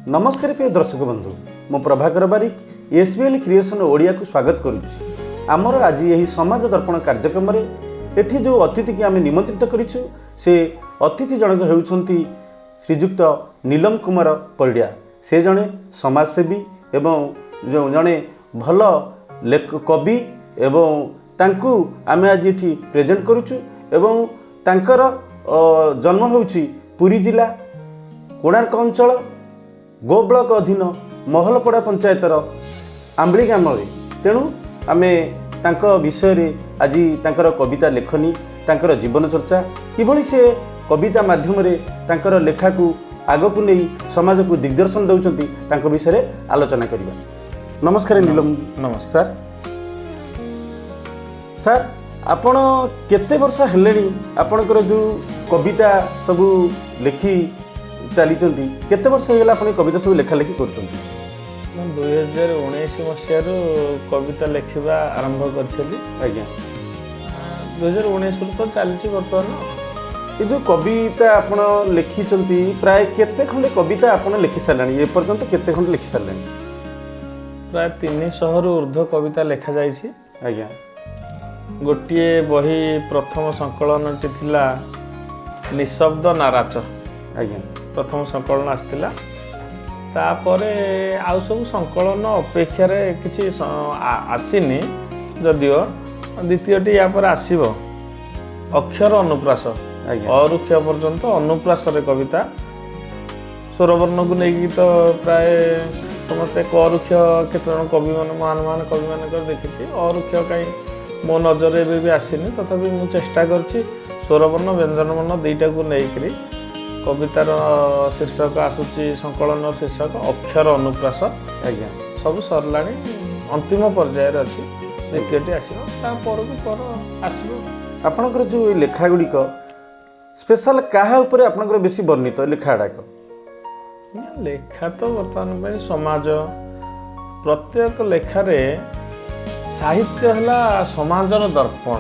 नमस्कार प्रिय दर्शक बंधु मो प्रभाकर बारिक एसबीएल क्रिएशन ओडिया को स्वागत करुच्ची। आमर आज यही समाज दर्पण कार्यक्रम एठी जो अतिथि की आम निमंत्रित करिछु से अतिथि जनक हेउछंती श्रीजुक्त नीलम कुमार परिड़ा। से जड़े समाजसेवी एवं जो जड़े भल कवि एवं तांकु आमे आज एठी प्रेजेंट करुछु एवं तांकर जन्म होउछि पुरी जिला कोणार्क अंचल गो ब्लॉक अधीन महलपड़ा पंचायतर आंबली ग्राम। तेणु आमे तांको विषय रे आज तांकर कविता लेखनी तांकर जीवन चर्चा किभली से कविता माध्यम रे तांकर लेखा को आग को नहीं समाज को दिग्दर्शन दउचंती तांको विषय रे आलोचना करिबा। नमस्कार नीलम। नमस्कार सर, आपण केते वर्ष हेलेनी आपणकर जो कविता सबू लेखी चली केते वर्ष होगा आप कविता सब लेखा लेखी कर 2019 मसीह कविता लेखा आरंभ करी। आज्ञा 2019 तो चली बर्तमान ये जो कविता आप लिखी प्राय केते खंडे कविता आप लिखि सारे ए पर्यंत केते खंडे लिखि सारे? प्राय 300 रु ऊर्ध्व कविता लेखा जाइए। आज्ञा गोटे बही प्रथम संकलन थिला निशब्द नाराच। आज्ञा प्रथम संकलन आसला तापर आउ सब संकलन अपेक्षा किसी आसीनी जदिओ द्वितीयटी या पर आसीबो अक्षर अनुप्रास अरुक्ष पर्यंत अनुप्रास कविता स्वरवर्ण को लेकिन तो प्राय समस्ते अरुक्ष केतन कवि मान महान कवि मान देखी अरुक्ष कहीं मो नजर एवं भी आसीनी तथापि मु चेष्टा करछि स्वरवर्ण व्यंजन वर्ण दुईटा को लेकर कवितार शीर्षक आसूची संकलन शीर्षक अक्षर अनुप्रास। आज्ञा सब सरला अंतिम पर्यायर अच्छी द्वितीयटी आसो आपणकर जो लेखा गुड़िक स्पेशल क्या उपरे आपणकर बेसी वर्णित लेखा गुड़ाक? लेखा तो बर्तमान समाज प्रत्येक लेखारे साहित्य है समाजर दर्पण।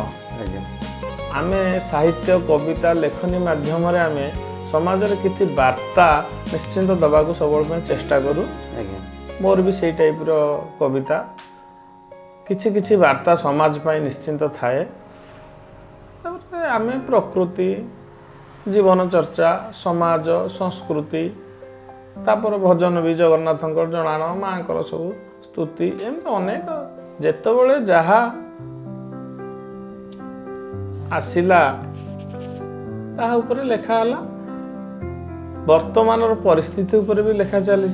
आमे साहित्य कविता लेखनी माध्यम आमे समाज रे किछि वार्ता निश्चिंत दबा को सब चेष्टा करूँ। मोर भी से टाइप रो कविता किछि वार्ता समाज पाई निश्चिंत थाए। आमे प्रकृति जीवन चर्चा समाज संस्कृति तापर भजन भी जगन्नाथ जनाण माँ सब स्तुति एमती अनेक जेतबेले जहा आसिला ता ऊपर लेखा हला। वर्तमान परिस्थिति उपरे भी लेखा चली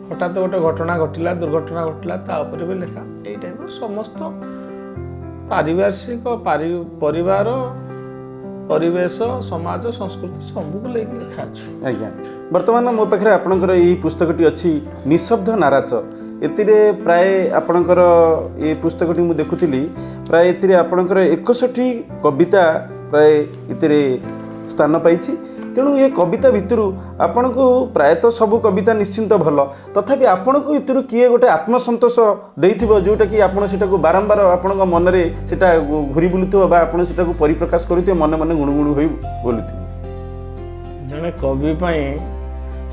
हठात गोटे घटना घटला दुर्घटना घटला ता ऊपर भी लेखा यही टाइप समस्त पारिभाषिक परिवार परिवेश समाज संस्कृति सबको लेकिन लेखा अच्छे। आज्ञा वर्तमान मो पाखे आपणकर यही पुस्तकटी अच्छी निशब्द नाराच एतिरे प्राय आपणकर ये पुस्तकटी मु देखुଥିଲି प्राय एतिरे आपणकर 61 कविता प्राय एतिरे स्थान पाइछि। तेणु ये कविता भितर आपण को प्रायतः सब कविता निश्चिंत भल तथापि आपण को भितर किए गोटे आत्मसंतोष देइथिबो जोटा कि आपण सेटा को बारंबार आपण मन रे सेटा घुरी बुलुथबो बा आपण सेटा को परिप्रकाश करूथिबो मन मन गुणगुण होई बोलुथिबो। जने कवि पई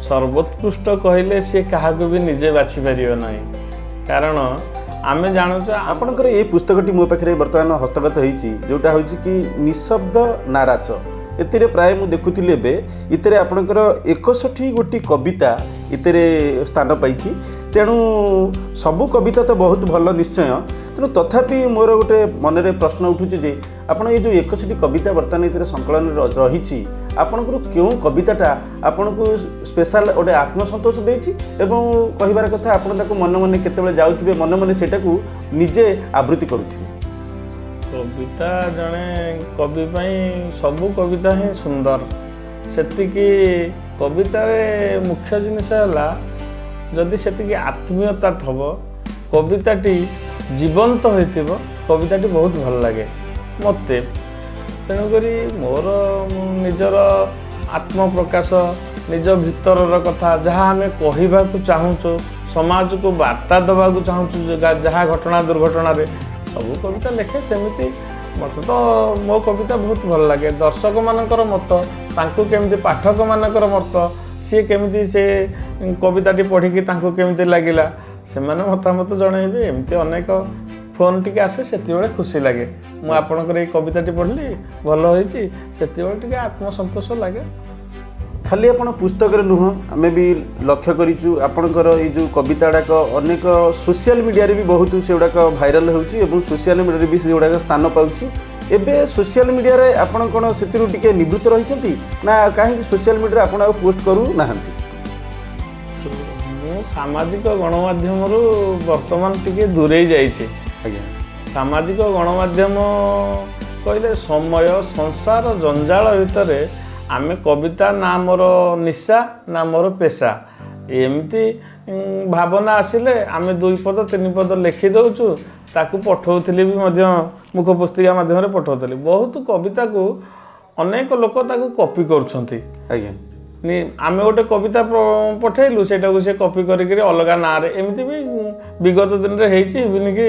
सर्वोत्कृष्ट कहले से कहा को भी निजे बाछि परियो नाही कारण आमे जानू आपणकर ये पुस्तकटी मो पाखे वर्तमान हस्तगत होईछि जोटा होईछि कि निशब्द नाराच एतिरे प्राय मु देखुଥିଲି एबे इतरे आपणकर 61 गोटी कविता इतरे स्थान पाइछि। तेणु सबु कविता तो बहुत भल निश्चय। तेणु तथापि मोर गोटे मन रे प्रश्न उठुछि जे आपण ये जो 61 कविता वर्तमान इतरे संकलन रहिछि आपणकर क्यों कविताटा आपणको स्पेशल गोटे आत्मसंतोष देछि एवं कहिबार कथा आपण ताको मन मन केतेबेले जाउथिबे मन मन सेटाको निजे आवृत्ति करूथिबे। कविता जड़े कवि सबू कविता ही सुंदर सेति कविता मुख्य जिनस जदि से आत्मीयता थब कविताटी जीवंत हो कविताटी बहुत भल लगे मत। तेणुक मोर निजर आत्म प्रकाश निज भीतर कथा जहाँ आम कहवाक चाहूँ समाज को वार्ता देवा चाहूँ जहाँ घटना दुर्घटना सब कविता लेखे सेमती मत तो मो कविता बहुत भल लगे दर्शक मानकर मत तांकु केमती पाठक मानकर मत सी केमिति से कविताटी पढ़िकी तांको केमिति लागिला सेमाने मतामत जणाइबे। एमती अनेक फोन टिके आसे सेतिबेले खुशी लागे मु आपणकर ए कविताटी पढ़ली भल होईची सेतिबेले टिके आत्मसंतोष लागे। खाली आपण पुस्तक नुह आम भी लक्ष्य करूँ आपणकर ये जो कविता गुड़ाक अनेक सोशल मीडिया भी बहुत से गुड़ाक भाइराल हो सोशल मीडिया भी से गुड़ाक स्थान पाँच एबे सोशल मीडिया रे आपण कौन से निवृत्त रही ना कहीं सोशल मीडिया आप पोस्ट करू ना सामाजिक गणमाध्यम वर्तमान टिके दूरे जाइए। सामाजिक गणमाध्यम कहले समय संसार जंजाल भितर आमे कविता ना मोर निशा ना मोर पेशा एमती भावना आसिले आमे 2 पद 3 पद लिखि दउचु ताकू पठाउथिली भी मध्य मुख पुस्तिका माध्यम रे पठाउथिली। बहुत कविता को अनेक लोक ताकू कॉपी करछंती। आज्ञा आमे गोटे कविता पठेलु सेटा को से कॉपी करिक अलग ना रे एमती भी विगत दिन रे हेची इबिन कि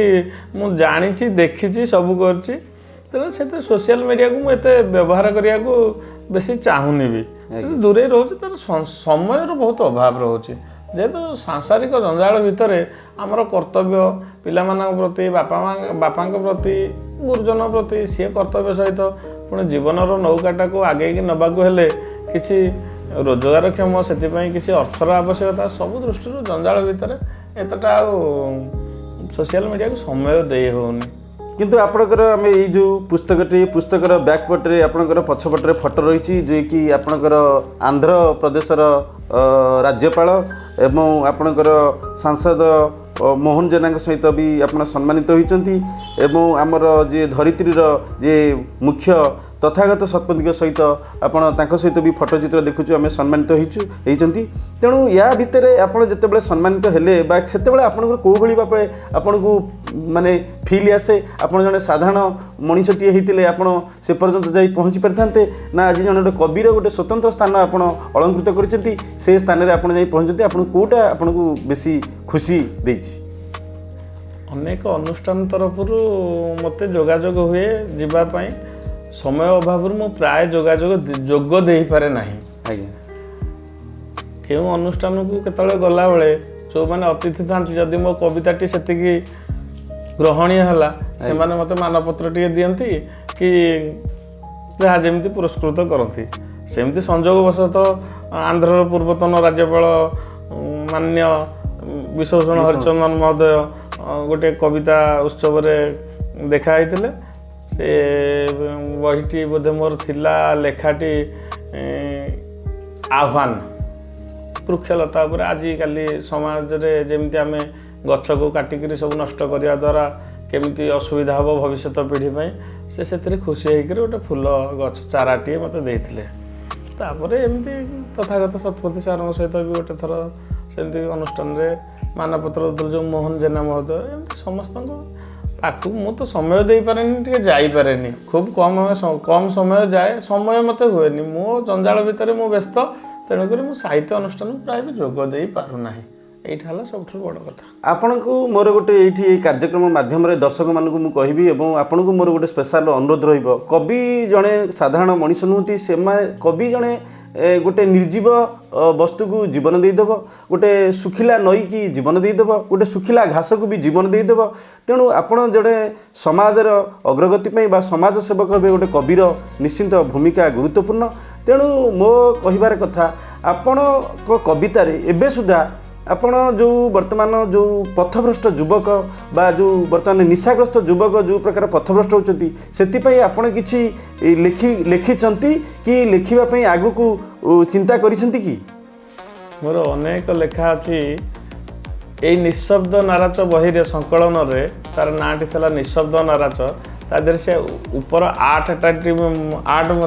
मु जानिछि देखिछि सब करछि तेणु से सोशल मीडिया को मुझे व्यवहार करने को बेसी चाहूनी भी दूरे रोचे तार समय बहुत अभाव रोचे जेहेतु सांसारिक जंजाल भितर आमर कर्तव्य पिला प्रति बापा प्रति गुरुजन प्रति सी कर्तव्य सहित पुणी जीवन नौकाटा को आगे नबाक हेले किसी रोजगारक्षम से किसी अर्थर आवश्यकता सब दृष्टि जंजाल भितर एतटा सोशल मीडिया को समय दे होनी। किंतु आपणकर आम ये जो पुस्तकर बैकपटे आपणकर पछपटे फोटो रही जो कि आपणकर आंध्र प्रदेशर राज्यपाल एवं आपणकर सांसद मोहन जेना सहित भी आप सम्मानित होती एवं आमर जे धरित्रीर जे मुख्य तथागत शतपथी सहित आप सहित भी फोटोचित्र देखुचु आम सम्मानित होती तेणु या भितर आप जिते सम्मानित हेले से आपको भाई भाव आपन को माने फिल आसे आप जड़े साधारण मनीषटीए होते आप से पर्यंत जा पहुँची पारि ना आज जन गोटे कविर गोटे स्वतंत्र स्थान आप अलंकृत कर स्थान में आप पहुँचते आप कौटा आपको बेसी खुशी देछि? अनेक अनुष्ठान तरफ मत जोगाजोग हुए जीवाई समय अभाव मु प्राय जोग दे पारे ना क्यों अनुष्ठान को केतले गला बेले जो मैंने अतिथि था जदि मो कविताटी से ग्रहणीय है से मत मानपत्र टे दियंती कि जहाँ जमी पुरस्कृत करती सेमती संजोगवशतः आंध्र पूर्वतन राज्यपाल मान्य विश्वभूषण हरिचंदन महोदय गोटे कविता उत्सव देखाई से बहीटी बोधे मोर थिला लेखाटी आह्वान वृक्षलता उपर आजिकाली समाज रे जेमती आमे गछ को काटिक सब नष्ट करने द्वारा केमती असुविधा हम भविष्य पीढ़ी से खुशी होकर गोटे फूल गछ चाराटे मत देते एमती तथागत शतपथी सार सहित भी गोटे थर सेमती अनुष्ठान मानपत्र जो मोहन जेना महोदय एमती समस्त पाखु मु तो समय दे पारे जापे खूब कम समय जाए समय मत हुए मो जंजाल भितर मु व्यस्त तेणुक साहित्य अनुष्ठान प्राय भी जोग दे पारना यहाँ सब बड़ कथा। आपण को मोर गोटे ये कार्यक्रम माध्यम दर्शक मानू मुझे कहबी आपन को मोर गोटे स्पेशल अनुरोध रवि जड़े साधारण मनीष नुहति से कवि जड़े गोटे निर्जीव वस्तु को जीवन देदेव गोटे सुखिला नई की जीवन देदेव गोटे सुखिला घास को भी जीवन देदेव तेणु आपण जड़े समाजर अग्रगति बा समाज सेवक हे गोटे कविर निश्चिंत भूमिका गुरुत्वपूर्ण तेणु मो कहिबार कथा आपण कवितार एबे सुधा आपण जो वर्तमान जो पथभ्रष्ट युवक बा जो वर्तमान निशाग्रस्त युवक जो प्रकार पथभ्रष्ट होती से आपण किसी लिखिंट कि लिखापी आगु को चिंता करिसेंती कि? मोर अनेक लेखा अच्छी यही निशब्द नाराच बही संकलन रे तार नाटी था निशब्द नाराच तादेह से ऊपर आर्ट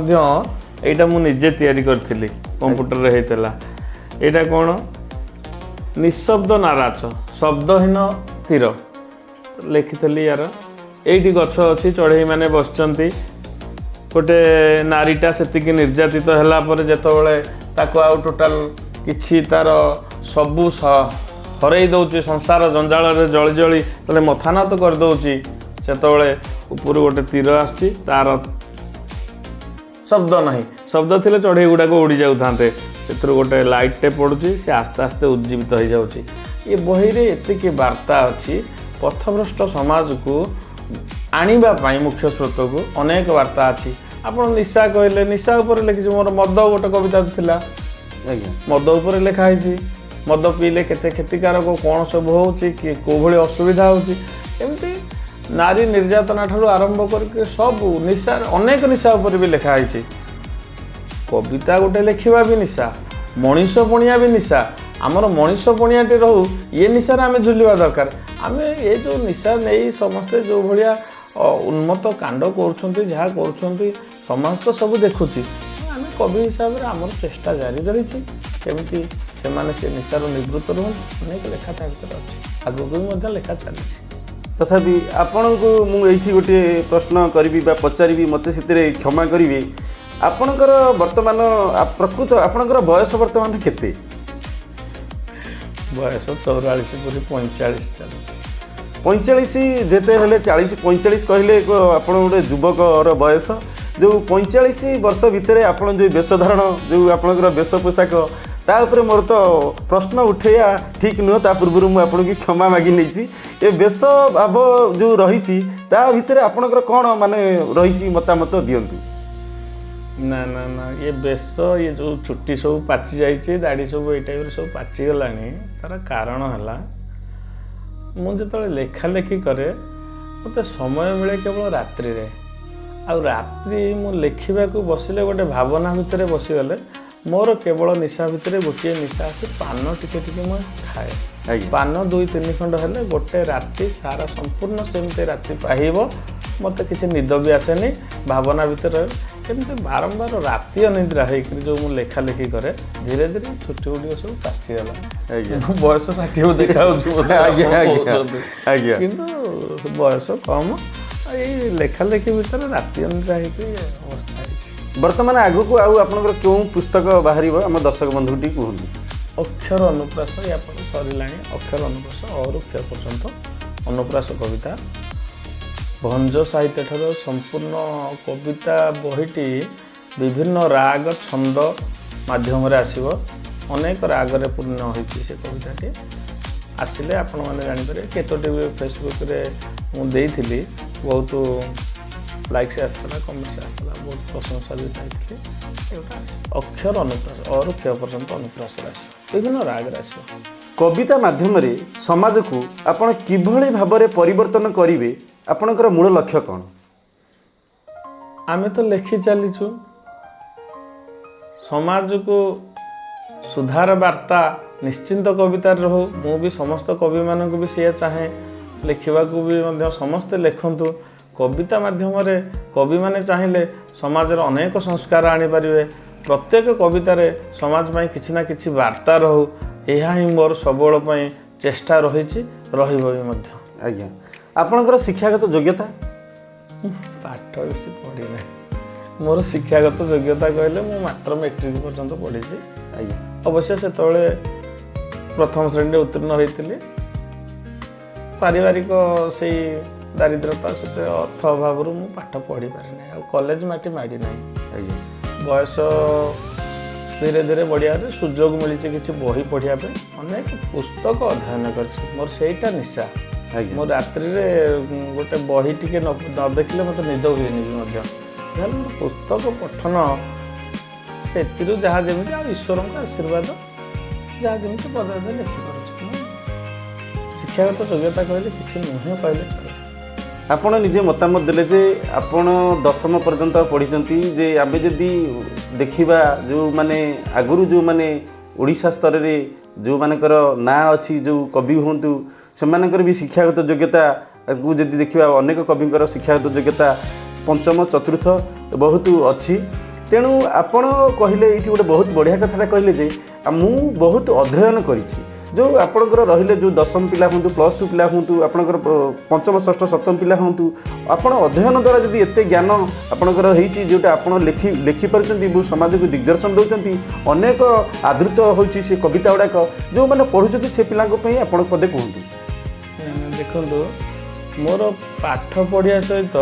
यहाँ मुझे तैयारी करी कंप्यूटर होता यहाँ कौन निशब्द नाराच शब्दहीन तीर लिखी यार ये गछ अच्छी चढ़ई मैंने बसचंती गोटे नारीटा से निर्यातित है जितेबाला ताको आउ टोटाल किछि तार सबू हरई दौची संसार जंजाल जली जली तले मथानात करदौची सेतबले ऊपर गोटे तीर आर शब्द नहीं शब्द थिले चढ़ई गुड़ाक उड़ी जाऊे ସେଥିରୁ ଗୋଟେ ଲାଇଟ୍ଟେ ପଡ଼ୁଛି, ସେ ଆସ୍ତେ ଆସ୍ତେ ଉଜ୍ଜୀବିତ ହେଇଯାଉଛି। ଏ ବହିରେ ଏତିକି ବାର୍ତ୍ତା ଅଛି, ପଥଭ୍ରଷ୍ଟ ସମାଜକୁ ଆଣିବା ପାଇଁ ମୁଖ୍ୟ ସ୍ରୋତକୁ ଅନେକ ବାର୍ତ୍ତା ଅଛି। ଆପଣ ନିଶା କହିଲେ, ନିଶା ଉପରେ ଲେଖିଛି। ମୋର ମଦ ଗୋଟେ କବିତା ଥିଲା, ଆଜ୍ଞା ମଦ ଉପରେ ଲେଖା ହେଇଛି। ମଦ ପିଇଲେ କେତେ କ୍ଷତିକାରକ, କ'ଣ ସବୁ ହେଉଛି, କିଏ କେଉଁଭଳି ଅସୁବିଧା ହେଉଛି, ଏମିତି ନାରୀ ନିର୍ଯାତନା ଠାରୁ ଆରମ୍ଭ କରିକି ସବୁ ନିଶା, ଅନେକ ନିଶା ଉପରେ ବି ଲେଖା ହେଇଛି। କବିତା ଗୋଟେ ଲେଖିବା ବି ନିଶା, ମଣିଷ ପଣିଆ ବି ନିଶା। ଆମର ମଣିଷ ପଣିଆଟି ରହୁ, ଏ ନିଶାରେ ଆମେ ଝୁଲିବା ଦରକାର। ଆମେ ଏ ଯେଉଁ ନିଶା ନେଇ ସମସ୍ତେ ଯେଉଁ ଭଳିଆ ଉନ୍ମତ୍ତ କାଣ୍ଡ କରୁଛନ୍ତି, ଯାହା କରୁଛନ୍ତି, ସମାଜ ତ ସବୁ ଦେଖୁଛି। ଆମେ କବି ହିସାବରେ ଆମର ଚେଷ୍ଟା ଜାରି ରହିଛି କେମିତି ସେମାନେ ସେ ନିଶାରୁ ନିବୃତ୍ତ ରୁହନ୍ତି। ଅନେକ ଲେଖା ତା ଭିତରେ ଅଛି, ଆଗକୁ ବି ମଧ୍ୟ ଲେଖା ଚାଲିଛି। ତଥାପି ଆପଣଙ୍କୁ ମୁଁ ଏଇଠି ଗୋଟିଏ ପ୍ରଶ୍ନ କରିବି ବା ପଚାରିବି, ମୋତେ ସେଥିରେ କ୍ଷମା କରିବେ। ଆପଣଙ୍କର ବର୍ତ୍ତମାନ ପ୍ରକୃତ ଆପଣଙ୍କର ବୟସ ବର୍ତ୍ତମାନ କେତେ? ବୟସ 44 ପୁରୀ 45 ଚାଲୁଛି। 45 ଯେତେ ହେଲେ 40 45 କହିଲେ ଆପଣ ଗୋଟେ ଯୁବକର ବୟସ। ଯେଉଁ 45 ବର୍ଷ ଭିତରେ ଆପଣ ଯେଉଁ ବେଶଧାରଣ, ଯେଉଁ ଆପଣଙ୍କର ବେଶ ପୋଷାକ, ତା ଉପରେ ମୋର ତ ପ୍ରଶ୍ନ ଉଠେଇବା ଠିକ୍ ନୁହଁ। ତା ପୂର୍ବରୁ ମୁଁ ଆପଣଙ୍କୁ କ୍ଷମା ମାଗି ନେଇଛି। ଏ ବେଶ ଭାବ ଯେଉଁ ରହିଛି ତା ଭିତରେ ଆପଣଙ୍କର କ'ଣ ମାନେ ରହିଛି ମତାମତ ଦିଅନ୍ତୁ। ନା ନା ନା, ଏ ବେଶ, ଏ ଯେଉଁ ଚୁଟି ସବୁ ପାଚି ଯାଇଛି, ଦାଢ଼ି ସବୁ ଏଇ ଟାଇପ୍ର ସବୁ ପାଚିଗଲାଣି, ତା'ର କାରଣ ହେଲା ମୁଁ ଯେତେବେଳେ ଲେଖାଲେଖି କରେ ମୋତେ ସମୟ ମିଳେ କେବଳ ରାତ୍ରିରେ। ଆଉ ରାତ୍ରି ମୁଁ ଲେଖିବାକୁ ବସିଲେ ଗୋଟେ ଭାବନା ଭିତରେ ବସିଗଲେ ମୋର କେବଳ ନିଶା ଭିତରେ ଗୋଟିଏ ନିଶା ଆସେ, ପାନ ଟିକେ ଟିକେ ମୁଁ ଖାଏ। ପାନ 2-3 ଖଣ୍ଡ ହେଲେ ଗୋଟେ ରାତି ସାରା ସମ୍ପୂର୍ଣ୍ଣ ସେମିତି ରାତି ପାହିବ। ମୋତେ କିଛି ନିଦ ବି ଆସେନି, ଭାବନା ଭିତରେ ଏମିତି ବାରମ୍ବାର ରାତି ଅନିଦ୍ରା ହେଇକରି ଯେଉଁ ମୁଁ ଲେଖାଲେଖି କରେ, ଧୀରେ ଧୀରେ ଛୁଟି ଗୁଡ଼ିକ ସବୁ ପାଚିଗଲା। ବୟସ 60 ଦେଖାଯାଉଛି କିନ୍ତୁ ବୟସ କମ୍। ଏଇ ଲେଖାଲେଖି ଭିତରେ ରାତି ଅନିଦ୍ରା ହେଇକି ଅବସ୍ଥା ହେଇଛି। ବର୍ତ୍ତମାନ ଆଗକୁ ଆଉ ଆପଣଙ୍କର କେଉଁ ପୁସ୍ତକ ବାହାରିବ ଆମ ଦର୍ଶକ ବନ୍ଧୁ ଟିକେ କୁହନ୍ତୁ। ଅକ୍ଷର ଅନୁପ୍ରାସ, ୟା ପରେ ସରିଲାଣି। ଅକ୍ଷର ଅନୁପ୍ରାସ ଅରୁ କ୍ଷ ପର୍ଯ୍ୟନ୍ତ ଅନୁପ୍ରାସ କବିତା, ଭଞ୍ଜ ସାହିତ୍ୟ ଠାରୁ ସମ୍ପୂର୍ଣ୍ଣ କବିତା ବହିଟି ବିଭିନ୍ନ ରାଗ ଛନ୍ଦ ମାଧ୍ୟମରେ ଆସିବ। ଅନେକ ରାଗରେ ପୂର୍ଣ୍ଣ ହୋଇଛି ସେ କବିତାଟି। ଆସିଲେ ଆପଣମାନେ ଜାଣିପାରିବେ। କେତୋଟି ବି ଫେସବୁକ୍ରେ ମୁଁ ଦେଇଥିଲି, ବହୁତ ଲାଇକ୍ସ ଆସିଥିଲା, କମେଣ୍ଟସ୍ ଆସିଥିଲା, ବହୁତ ପ୍ରଶଂସା ବି ପାଇଥିଲି। ଏଗୁଡ଼ା ଆସିବ ଅକ୍ଷର ଅନୁପ୍ରାସ, ଅରୁ କ୍ଷ ପର୍ଯ୍ୟନ୍ତ ଅନୁପ୍ରାସରେ ଆସିବ, ବିଭିନ୍ନ ରାଗରେ ଆସିବ। କବିତା ମାଧ୍ୟମରେ ସମାଜକୁ ଆପଣ କିଭଳି ଭାବରେ ପରିବର୍ତ୍ତନ କରିବେ, ଆପଣଙ୍କର ମୂଳ ଲକ୍ଷ୍ୟ କ'ଣ? ଆମେ ତ ଲେଖି ଚାଲିଛୁ, ସମାଜକୁ ସୁଧାର ବାର୍ତ୍ତା ନିଶ୍ଚିନ୍ତ କବିତାରେ ରହୁ। ମୁଁ ବି ସମସ୍ତ କବିମାନଙ୍କୁ ବି ସେଇଆ ଚାହେଁ, ଲେଖିବାକୁ ବି ମଧ୍ୟ ସମସ୍ତେ ଲେଖନ୍ତୁ। କବିତା ମାଧ୍ୟମରେ କବିମାନେ ଚାହିଁଲେ ସମାଜରେ ଅନେକ ସଂସ୍କାର ଆଣିପାରିବେ। ପ୍ରତ୍ୟେକ କବିତାରେ ସମାଜ ପାଇଁ କିଛି ନା କିଛି ବାର୍ତ୍ତା ରହୁ, ଏହା ହିଁ ମୋର ସବୁବେଳ ପାଇଁ ଚେଷ୍ଟା ରହିଛି, ରହିବ ବି ମଧ୍ୟ। ଆଜ୍ଞା, ଆପଣଙ୍କର ଶିକ୍ଷାଗତ ଯୋଗ୍ୟତା? ପାଠ ବେଶୀ ପଢ଼ିନାହିଁ। ମୋର ଶିକ୍ଷାଗତ ଯୋଗ୍ୟତା କହିଲେ ମୁଁ ମାତ୍ର ମେଟ୍ରିକ୍ ପର୍ଯ୍ୟନ୍ତ ପଢ଼ିଛି। ଆଜ୍ଞା, ଅବଶ୍ୟ ସେତେବେଳେ ପ୍ରଥମ ଶ୍ରେଣୀରେ ଉତ୍ତୀର୍ଣ୍ଣ ହୋଇଥିଲି। ପାରିବାରିକ ସେଇ ଦାରିଦ୍ରତା, ସେତେ ଅର୍ଥ ଅଭାବରୁ ମୁଁ ପାଠ ପଢ଼ି ପାରିନାହିଁ, ଆଉ କଲେଜ ମାଟି ମାଡ଼ି ନାହିଁ। ଆଜ୍ଞା, ବୟସ ଧୀରେ ଧୀରେ ବଢ଼ିବାରେ ସୁଯୋଗ ମିଳିଛି କିଛି ବହି ପଢ଼ିବା ପାଇଁ, ଅନେକ ପୁସ୍ତକ ଅଧ୍ୟୟନ କରିଛି। ମୋର ସେଇଟା ନିଶା। ମୁଁ ରାତ୍ରିରେ ଗୋଟେ ବହି ଟିକେ ନ ଦେଖିଲେ ମୋତେ ନିଦ ହୁଏନି ବି ମଧ୍ୟ। ଯାହେଲେ ମୋର ପୁସ୍ତକ ପଠନ, ସେଥିରୁ ଯାହା ଯେମିତି, ଆଉ ଈଶ୍ୱରଙ୍କ ଆଶୀର୍ବାଦ ଯାହା ଯେମିତି ପଦେ ପଦେ ଲେଖିପାରୁଛି। ଶିକ୍ଷାଗତ ଯୋଗ୍ୟତା କହିଲେ କିଛି ନୁହେଁ କହିଲେ ଚଳେ। ଆପଣ ନିଜେ ମତାମତ ଦେଲେ ଯେ ଆପଣ 10ମ ପର୍ଯ୍ୟନ୍ତ ପଢ଼ିଛନ୍ତି। ଯେ ଆମେ ଯଦି ଦେଖିବା ଯେଉଁମାନେ ଆଗରୁ ଯେଉଁମାନେ ଓଡ଼ିଶା ସ୍ତରରେ ଯେଉଁମାନଙ୍କର ନାଁ ଅଛି, ଯେଉଁ କବି ହୁଅନ୍ତୁ, ସେମାନଙ୍କର ବି ଶିକ୍ଷାଗତ ଯୋଗ୍ୟତାକୁ ଯଦି ଦେଖିବା, ଅନେକ କବିଙ୍କର ଶିକ୍ଷାଗତ ଯୋଗ୍ୟତା 5ମ 4ର୍ଥ ବହୁତ ଅଛି। ତେଣୁ ଆପଣ କହିଲେ ଏଇଠି ଗୋଟେ ବହୁତ ବଢ଼ିଆ କଥାଟା କହିଲେ ଯେ ମୁଁ ବହୁତ ଅଧ୍ୟୟନ କରିଛି। ଯେଉଁ ଆପଣଙ୍କର ରହିଲେ, ଯେଉଁ 10ମ ପିଲା ହୁଅନ୍ତୁ, +2 ପିଲା ହୁଅନ୍ତୁ, ଆପଣଙ୍କର 5ମ 6ଠ 7ମ ପିଲା ହୁଅନ୍ତୁ, ଆପଣ ଅଧ୍ୟୟନ ଦ୍ୱାରା ଯଦି ଏତେ ଜ୍ଞାନ ଆପଣଙ୍କର ହେଇଛି, ଯେଉଁଟା ଆପଣ ଲେଖିପାରୁଛନ୍ତି, ବହୁ ସମାଜକୁ ଦିଗ୍ଦର୍ଶନ ଦେଉଛନ୍ତି, ଅନେକ ଆଦୃତ ହେଉଛି ସେ କବିତା ଗୁଡ଼ାକ, ଯେଉଁମାନେ ପଢ଼ୁଛନ୍ତି ସେ ପିଲାଙ୍କ ପାଇଁ ଆପଣ ପଦେ କୁହନ୍ତୁ। ଦେଖନ୍ତୁ, ମୋର ପାଠ ପଢ଼ିବା ସହିତ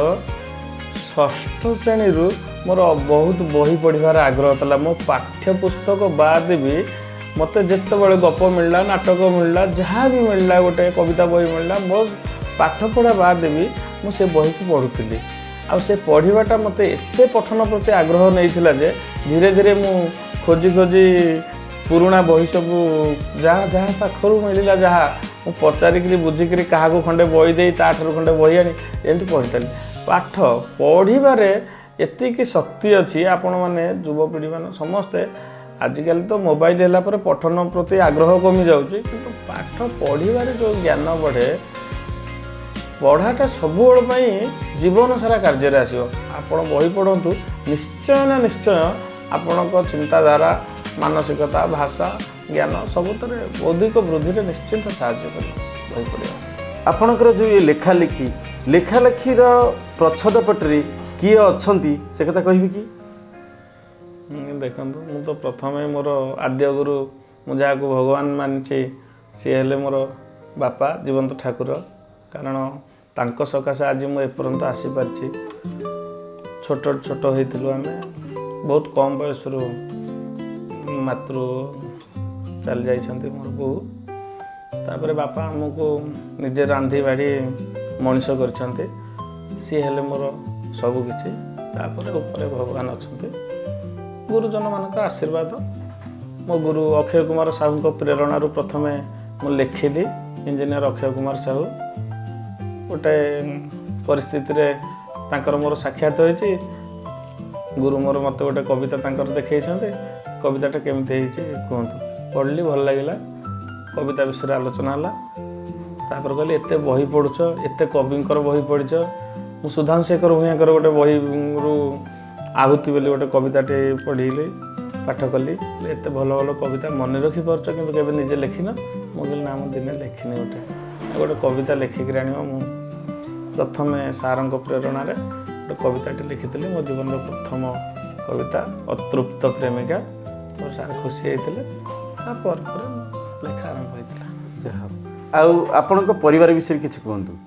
6ଠ ଶ୍ରେଣୀରୁ मोर बहुत बही पढ़ार आग्रह था मो पाठ्यपुस्तक बाद भी मत जिते गप मिलला नाटक मिलला जहाँ भी मिलला गोटे कविता बही मिलला मो पाठ पढ़ा बाद भी मुझे बही को पढ़ुली आ से पढ़ाटा मत एत पठन प्रति आग्रह नहीं जे धीरे धीरे मु खोजी खोजी पुराणा बही सब जहाँ जहाँ पाखर मिलला जहाँ मु पचारिक बुझिक क्या खंडे बही दे ताठू खंडे बही आनी एमती पढ़ी था पाठ पढ़ारे एतिकी शक्ति अच्छी आपण मैंने युवपीढ़ी मान समस्ते आजिकल तो मोबाइल है पठन प्रति आग्रह कमी जाऊँगी किंतु पाठ पढ़ारे जो ज्ञान बढ़े पढ़ाटा सबुबले जीवन सारा कार्य आसो आपण बही पढ़ु निश्चय ना निश्चय आपण चिंताधारा मानसिकता भाषा ज्ञान सबुत बौद्धिक वृद्धि निश्चिंत साहाय्य कर बही पढ़ा आपणकर जो ये लेखालेखीर प्रच्छद पटरे किए अच्छी से कथा कहबी कि देखो मु तो प्रथम मोर आद्य गुरु मुझे भगवान मानची सी हेले मोर बापा जीवंत ठाकुर कारण तांको सकाशे आज मुझे एपर्यंत आसीपारी छोट छोट होइतिलु आमे बहुत कम बयस मातृ चल जाइछन्ति मोर बो तापर बापा आमको निजे रांधी बाड़ी मनीष करछन्ति सी हेले मोर सबु किछि तापर ऊपर भगवान अछन्ति गुरुजन मानक आशीर्वाद मो गुरु अक्षय कुमार साहू को प्रेरणा प्रथमे मु लिखिली इंजीनियर अक्षय कुमार साहू गोटे परिस्थिति रे तांकर मोर साक्षात होइछि गुरु मोर मत गोटे कविता तांकर देखैछन्ते कविताटा केमती होइछि कहतु पढ़ली भल लागिला कविता विषय आलोचना हला तापर कहली एते बही पढ़ुछ एते कविंकर बही पढ़िछ मु सुधांशु शेखर भूयाकर गोटे बही रु आहुति बोली गोटे कविताटे पढ़िली पाठ कली एत भल भल कविता मन रखी पार्छ कि केबे निजे लिखिन मुझे ना दिने लिखिनी गोटे गोटे कविता लिखिक आण मु प्रथम सार प्रेरणा गोटे कविताटे लिखी मो जीवन प्रथम कविता अतृप्त प्रेमिका मोर सार खुशी होते लेखा आरंभ होता जहाँ आपण परिवार विषय किसी कहतु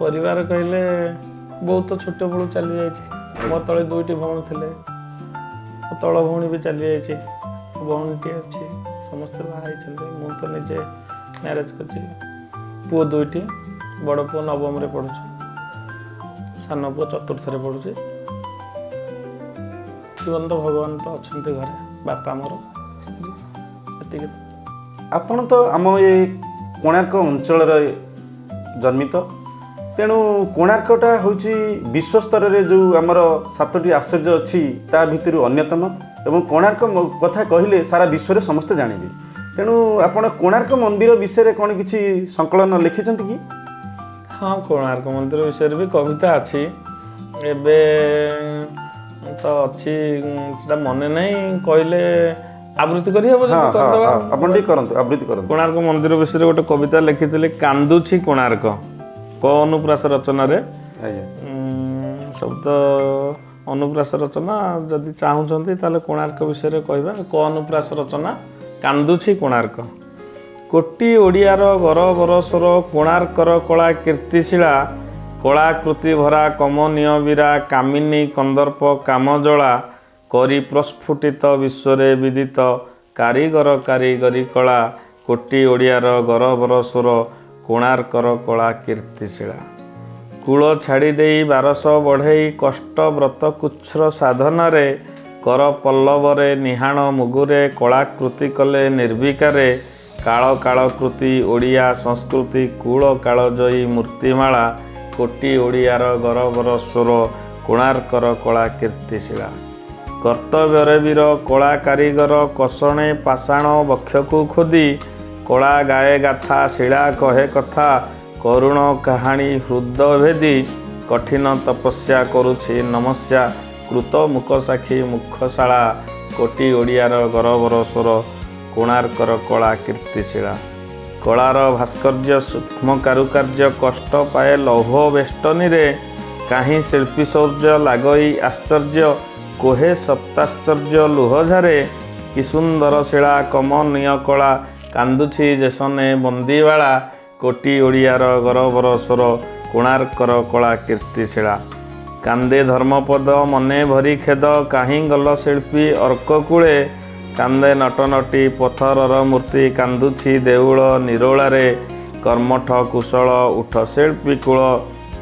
परिवार कहले बहुत छोट बड़ू चली जाइए मो तले दुईटी भौणी थे तल भौणी भी चली जाइए भौणीटी अच्छी समस्ते बाहर मु तो निजे मैरेज कर पुओ दुईटी बड़ पुओ नवम पढ़ु सान पुओ चतुर्थ पढ़ुचे जीवन तो भगवान तो अच्छा घरे बापा मोर स्त्री आपण तो आम ये कोणार्क अंचल जन्मित तेणु कोणार्कटा हूँ विश्व स्तर में जो आमर 7टी आश्चर्य अच्छी ता भितर अन्यतम एवं कोणार्क कथा कहले सारा विश्व में समस्ते जानवे तेणु आपण कोणार्क मंदिर विषय कौन किसी संकलन लिखिंट कि हाँ कोणार्क मंदिर विषय भी कविता अच्छी एबे तो अच्छी मन नहीं कहले आवृत्ति करी आवृत्ति कोणार्क मंदिर विषय गोटे कविता लिखी कांदुछि कोणार्क क अनुप्रास रचना रे शब्द अनुप्रास रचना जदि चाहूँगी ताले कोणार्क विषय कहवा क अनुप्रास रचना कांदुछि कोणार्क कोटी ओडियार गर बरसर कोणार्कर कला कीर्तिशिला कलाकृति भरा कमनीय वीरा कामिनी कंदर्प कामजला करी प्रस्फुटित विश्वरे विदित कारीगर कारीगरी कला कोटी ओडियार गर बरसर कोणार्कर कला कीर्तिशिला कूल छाड़ी दे 1200 बढ़ई कष्ट व्रत कुच्छ्र साधन कर पल्लवरे निहाण मुगुरे कलाकृति कले निर्विकारे काल कालकृति ओडिया संस्कृति कूल कालजयी मूर्तिमाला कोटी ओडियार गरबर स्वर कोणार्कर कला कीर्तिशिला कर्तव्यर वीर कला कारीगर कसणे पाषाण बक्षकु खोदी कला गाए गाथा शिला कहे कथा करुण कहानी हृदयभेदी कठिन तपस्या करुछि नमस्या कृत मुख साक्षी मुखशाला कोटी ओडियार गरबर स्वर कोणार्कर कला कीर्तिशिला कलार भास्कर्य सूक्ष्म कारुकार्य कष्ट पाए लौह बेष्टनी रे काहीं शिल्पी शौर्य लागई आश्चर्य कोहे सप्ताश्चर्य लुहझारे कि सुंदर शिला कमनीय कला कांदुछि जेसने बंदीवाला कोटी ओडियार गरबर स्वर कोणार्कर कला कीर्तिशिला କାନ୍ଦେ ଧର୍ମପଦ ମନେ ଭରି ଖେଦ କାହିଁ ଗଲ ଶିଳ୍ପୀ ଅର୍କ କୂଳେ କାନ୍ଦେ ନଟନଟି ପଥରର ମୂର୍ତ୍ତି କାନ୍ଦୁଛି ଦେଉଳ ନିରୋଳାରେ କର୍ମଠ କୁଶଳ ଉଠ ଶିଳ୍ପୀ କୂଳ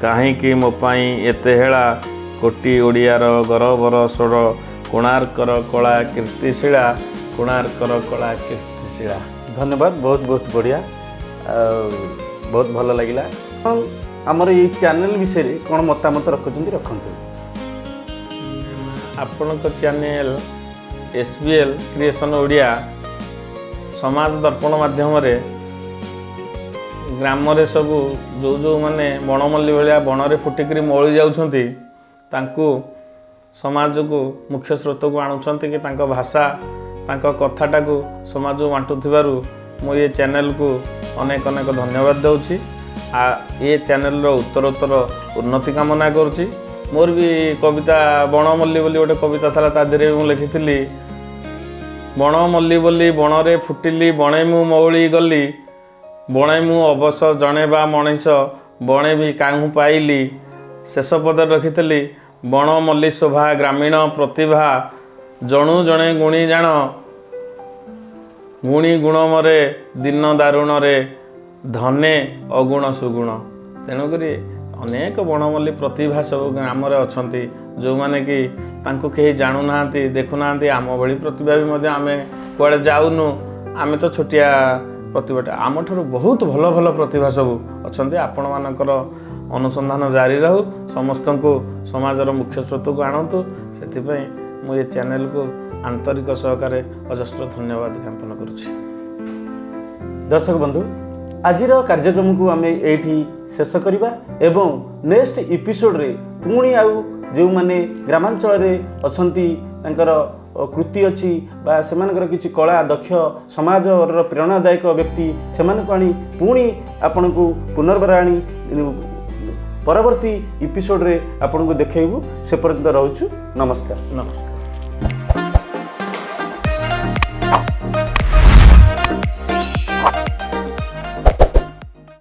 କାହିଁକି ମୋ ପାଇଁ ଏତେ ହେଳା କୋଟି ଓଡ଼ିଆର ଗରବର ସ୍ୱର କୋଣାର୍କର କଳା କୀର୍ତ୍ତିଶିଳା କୋଣାର୍କର କଳା କୀର୍ତ୍ତିଶିଳା। ଧନ୍ୟବାଦ, ବହୁତ ବହୁତ ବଢ଼ିଆ, ବହୁତ ଭଲ ଲାଗିଲା। ଆମର ଏଇ ଚ୍ୟାନେଲ ବିଷୟରେ କ'ଣ ମତାମତ ରଖୁଛନ୍ତି ରଖନ୍ତୁ। ଆପଣଙ୍କ ଚ୍ୟାନେଲ SBL କ୍ରିଏସନ୍ ଓଡ଼ିଆ ସମାଜ ଦର୍ପଣ ମାଧ୍ୟମରେ ଗ୍ରାମରେ ସବୁ ଯେଉଁମାନେ ବଣମଲ୍ଲୀ ଭଳିଆ ବଣରେ ଫୁଟିକରି ମଉଳି ଯାଉଛନ୍ତି ତାଙ୍କୁ ସମାଜକୁ ମୁଖ୍ୟ ସ୍ରୋତକୁ ଆଣୁଛନ୍ତି କି ତାଙ୍କ ଭାଷା ତାଙ୍କ କଥାଟାକୁ ସମାଜକୁ ବାଣ୍ଟୁଥିବାରୁ ମୁଁ ଏ ଚ୍ୟାନେଲକୁ ଅନେକ ଅନେକ ଧନ୍ୟବାଦ ଦେଉଛି। ଏ ଚ୍ୟାନେଲର ଉତ୍ତରୋତ୍ତର ଉନ୍ନତି କାମନା କରୁଛି। ମୋର ବି କବିତା ବଣମଲ୍ଲୀ ବୋଲି ଗୋଟେ କବିତା ଥିଲା, ତା ଦେହରେ ମୁଁ ଲେଖିଥିଲି ବଣମଲ୍ଲୀ ବୋଲି ବଣରେ ଫୁଟିଲି ବଣେ ମୁଁ ମଉଳି ଗଲି ବଣେ ମୁଁ ଅବଶ ଜଣେ ବା ମଣିଷ ବଣେ ବି କାହୁଁ ପାଇଲି। ଶେଷ ପଦରେ ରଖିଥିଲି ବଣମଲ୍ଲୀ ଶୋଭା ଗ୍ରାମୀଣ ପ୍ରତିଭା ଜଣୁ ଜଣେ ଗୁଣୀ ଜାଣ ଗୁଣୀ ଗୁଣ ମରେ ଦିନ ଦାରୁଣରେ ଧନେ ଅଗୁଣ ସୁଗୁଣ। ତେଣୁକରି ଅନେକ ବଣମଲ୍ଲୀ ପ୍ରତିଭା ସବୁ ଗ୍ରାମରେ ଅଛନ୍ତି ଯେଉଁମାନେ କି ତାଙ୍କୁ କେହି ଜାଣୁନାହାନ୍ତି ଦେଖୁନାହାନ୍ତି। ଆମ ଭଳି ପ୍ରତିଭା ବି ମଧ୍ୟ ଆମେ କୁଆଡ଼େ ଯାଉନୁ, ଆମେ ତ ଛୋଟିଆ ପ୍ରତିଭାଟା, ଆମଠାରୁ ବହୁତ ଭଲ ଭଲ ପ୍ରତିଭା ସବୁ ଅଛନ୍ତି। ଆପଣମାନଙ୍କର ଅନୁସନ୍ଧାନ ଜାରି ରହୁ, ସମସ୍ତଙ୍କୁ ସମାଜର ମୁଖ୍ୟ ସ୍ରୋତକୁ ଆଣନ୍ତୁ। ସେଥିପାଇଁ ମୁଁ ଏ ଚ୍ୟାନେଲକୁ ଆନ୍ତରିକ ସହକାରେ ଅଜସ୍ର ଧନ୍ୟବାଦ ଜ୍ଞାପନ କରୁଛି। ଦର୍ଶକ ବନ୍ଧୁ, ଆଜିର କାର୍ଯ୍ୟକ୍ରମକୁ ଆମେ ଏଇଠି ଶେଷ କରିବା ଏବଂ ନେକ୍ସଟ ଏପିସୋଡ଼ରେ ପୁଣି ଆଉ ଯେଉଁମାନେ ଗ୍ରାମାଞ୍ଚଳରେ ଅଛନ୍ତି ତାଙ୍କର କୃତି ଅଛି ବା ସେମାନଙ୍କର କିଛି କଳା ଦକ୍ଷ ସମାଜର ପ୍ରେରଣାଦାୟକ ବ୍ୟକ୍ତି ସେମାନଙ୍କୁ ଆଣି ପୁଣି ଆପଣଙ୍କୁ ପୁନର୍ବାର ଆଣି ପରବର୍ତ୍ତୀ ଏପିସୋଡ଼ରେ ଆପଣଙ୍କୁ ଦେଖାଇବୁ। ସେ ପର୍ଯ୍ୟନ୍ତ ରହୁଛୁ। ନମସ୍କାର। ନମସ୍କାର।